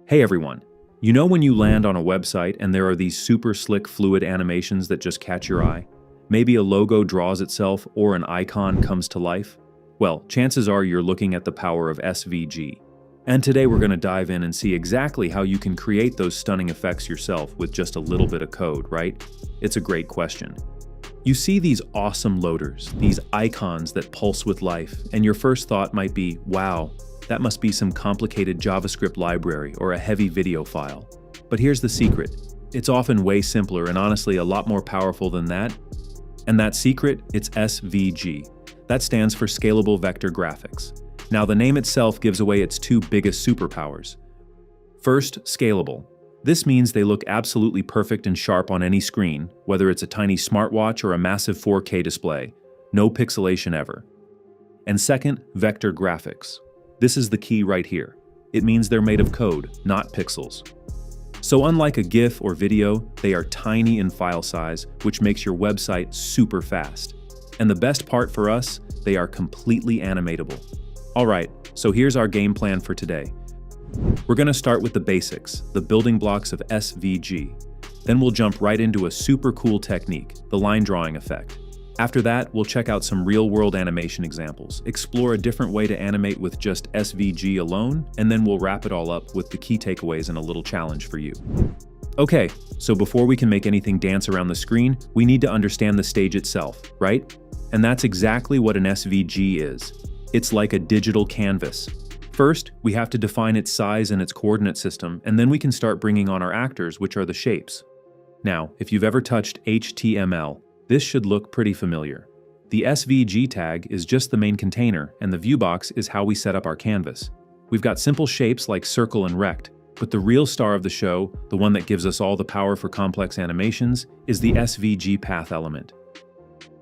Hey everyone, you know when you land on a website and there are these super slick fluid animations that just catch your eye? Maybe a logo draws itself or an icon comes to life? Well, chances are you're looking at the power of SVG. And today we're going to dive in and see exactly how you can create those stunning effects yourself with just a little bit of code, right? It's a great question. You see these awesome loaders, these icons that pulse with life, and your first thought might be, wow, that must be some complicated JavaScript library or a heavy video file. But here's the secret. It's often way simpler and honestly a lot more powerful than that. And that secret, it's SVG. That stands for Scalable Vector Graphics. Now the name itself gives away its two biggest superpowers. First, scalable. This means they look absolutely perfect and sharp on any screen, whether it's a tiny smartwatch or a massive 4K display. No pixelation ever. And second, vector graphics. This is the key right here. It means they're made of code, not pixels. So unlike a GIF or video, they are tiny in file size, which makes your website super fast. And the best part for us, they are completely animatable. Alright, so here's our game plan for today. We're going to start with the basics, the building blocks of SVG. Then we'll jump right into a super cool technique, the line drawing effect. After that, we'll check out some real-world animation examples, explore a different way to animate with just SVG alone, and then we'll wrap it all up with the key takeaways and a little challenge for you. Okay, so before we can make anything dance around the screen, we need to understand the stage itself, right? And that's exactly what an SVG is. It's like a digital canvas. First, we have to define its size and its coordinate system, and then we can start bringing on our actors, which are the shapes. Now, if you've ever touched HTML, this should look pretty familiar. The SVG tag is just the main container, and the viewbox is how we set up our canvas. We've got simple shapes like circle and rect, but the real star of the show, the one that gives us all the power for complex animations, is the SVG path element.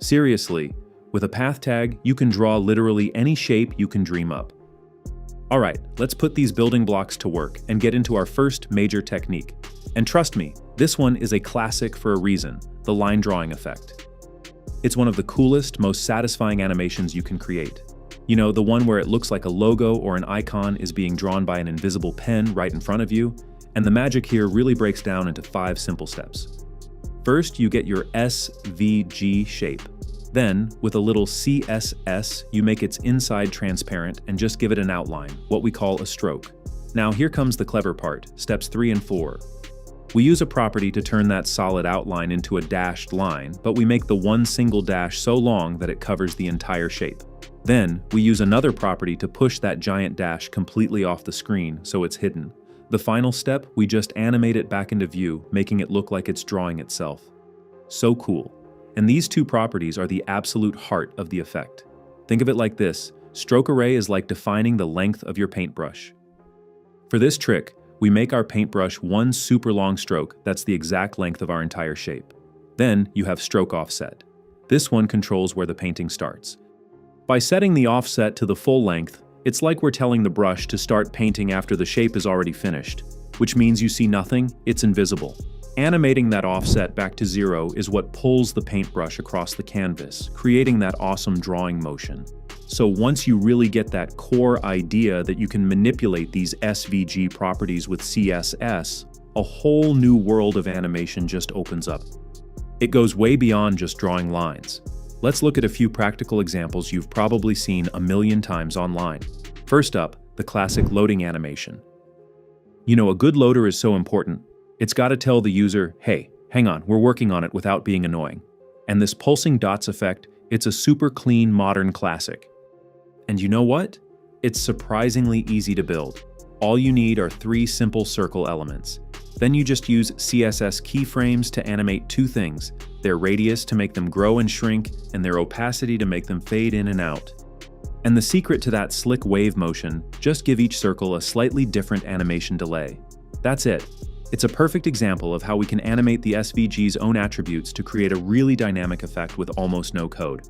Seriously, with a path tag, you can draw literally any shape you can dream up. Alright, let's put these building blocks to work and get into our first major technique. And trust me, this one is a classic for a reason, the line drawing effect. It's one of the coolest, most satisfying animations you can create. You know, the one where it looks like a logo or an icon is being drawn by an invisible pen right in front of you, and the magic here really breaks down into 5 simple steps. First, you get your SVG shape. Then, with a little CSS, you make its inside transparent and just give it an outline, what we call a stroke. Now here comes the clever part, steps 3 and 4. We use a property to turn that solid outline into a dashed line, but we make the one single dash so long that it covers the entire shape. Then, we use another property to push that giant dash completely off the screen so it's hidden. The final step, we just animate it back into view, making it look like it's drawing itself. So cool. And these two properties are the absolute heart of the effect. Think of it like this, stroke array is like defining the length of your paintbrush. For this trick, we make our paintbrush one super long stroke that's the exact length of our entire shape. Then you have stroke offset. This one controls where the painting starts. By setting the offset to the full length, it's like we're telling the brush to start painting after the shape is already finished, which means you see nothing, it's invisible. Animating that offset back to 0 is what pulls the paintbrush across the canvas, creating that awesome drawing motion. So once you really get that core idea that you can manipulate these SVG properties with CSS, a whole new world of animation just opens up. It goes way beyond just drawing lines. Let's look at a few practical examples you've probably seen a million times online. First up, the classic loading animation. You know, a good loader is so important. It's got to tell the user, hey, hang on, we're working on it without being annoying. And this pulsing dots effect, it's a super clean modern classic. And you know what? It's surprisingly easy to build. All you need are 3 simple circle elements. Then you just use CSS keyframes to animate 2 things, their radius to make them grow and shrink, and their opacity to make them fade in and out. And the secret to that slick wave motion, just give each circle a slightly different animation delay. That's it. It's a perfect example of how we can animate the SVG's own attributes to create a really dynamic effect with almost no code.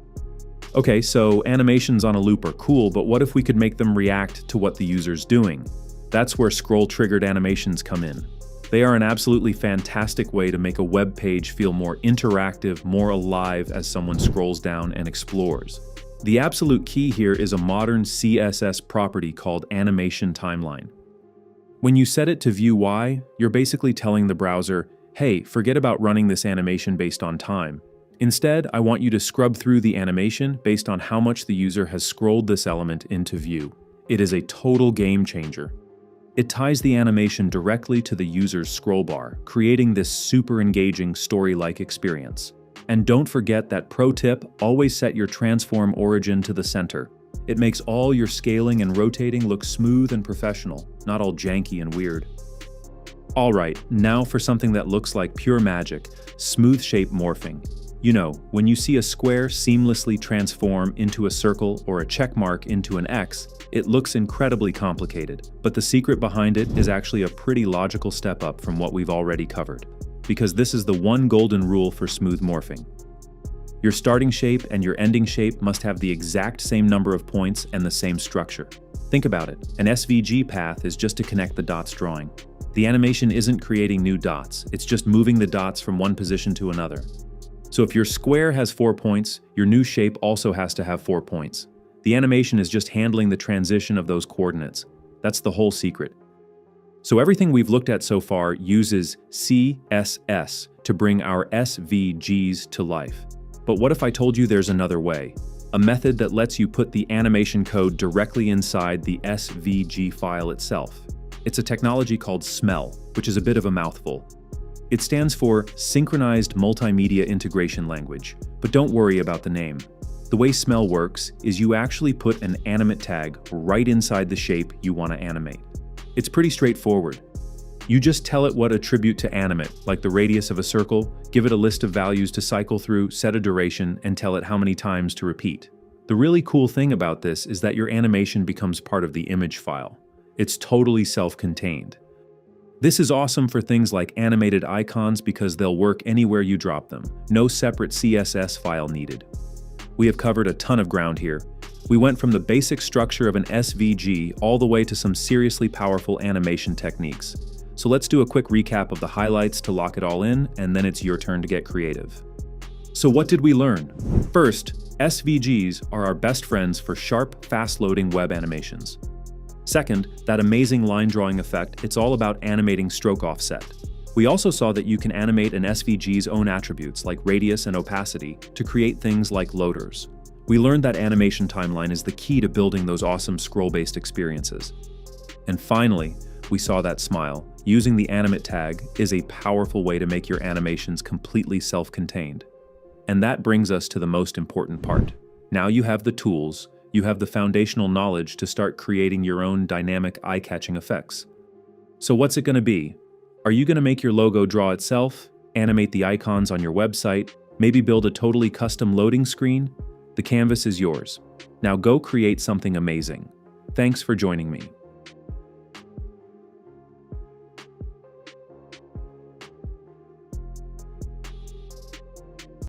Okay, so animations on a loop are cool, but what if we could make them react to what the user's doing? That's where scroll-triggered animations come in. They are an absolutely fantastic way to make a web page feel more interactive, more alive as someone scrolls down and explores. The absolute key here is a modern CSS property called animation timeline. When you set it to view Y, you're basically telling the browser, hey, forget about running this animation based on time. Instead, I want you to scrub through the animation based on how much the user has scrolled this element into view. It is a total game changer. It ties the animation directly to the user's scroll bar, creating this super engaging story-like experience. And don't forget that pro tip, always set your transform origin to the center. It makes all your scaling and rotating look smooth and professional, not all janky and weird. Alright, now for something that looks like pure magic, smooth shape morphing. You know, when you see a square seamlessly transform into a circle or a check mark into an X, it looks incredibly complicated, but the secret behind it is actually a pretty logical step up from what we've already covered. Because this is the one golden rule for smooth morphing. Your starting shape and your ending shape must have the exact same number of points and the same structure. Think about it, an SVG path is just to connect the dots drawing. The animation isn't creating new dots, it's just moving the dots from one position to another. So if your square has 4 points, your new shape also has to have 4 points. The animation is just handling the transition of those coordinates. That's the whole secret. So everything we've looked at so far uses CSS to bring our SVGs to life. But what if I told you there's another way? A method that lets you put the animation code directly inside the SVG file itself. It's a technology called SMEL, which is a bit of a mouthful. It stands for Synchronized Multimedia Integration Language, but don't worry about the name. The way SMEL works is you actually put an animate tag right inside the shape you want to animate. It's pretty straightforward. You just tell it what attribute to animate, like the radius of a circle, give it a list of values to cycle through, set a duration, and tell it how many times to repeat. The really cool thing about this is that your animation becomes part of the image file. It's totally self-contained. This is awesome for things like animated icons because they'll work anywhere you drop them. No separate CSS file needed. We have covered a ton of ground here. We went from the basic structure of an SVG all the way to some seriously powerful animation techniques. So let's do a quick recap of the highlights to lock it all in, and then it's your turn to get creative. So what did we learn? First, SVGs are our best friends for sharp, fast-loading web animations. Second, that amazing line drawing effect, it's all about animating stroke offset. We also saw that you can animate an SVG's own attributes like radius and opacity to create things like loaders. We learned that animation timeline is the key to building those awesome scroll-based experiences. And finally, we saw that smile. Using the animate tag is a powerful way to make your animations completely self-contained. And that brings us to the most important part. Now you have the tools, you have the foundational knowledge to start creating your own dynamic eye-catching effects. So what's it going to be? Are you going to make your logo draw itself, animate the icons on your website, maybe build a totally custom loading screen? The canvas is yours. Now go create something amazing. Thanks for joining me.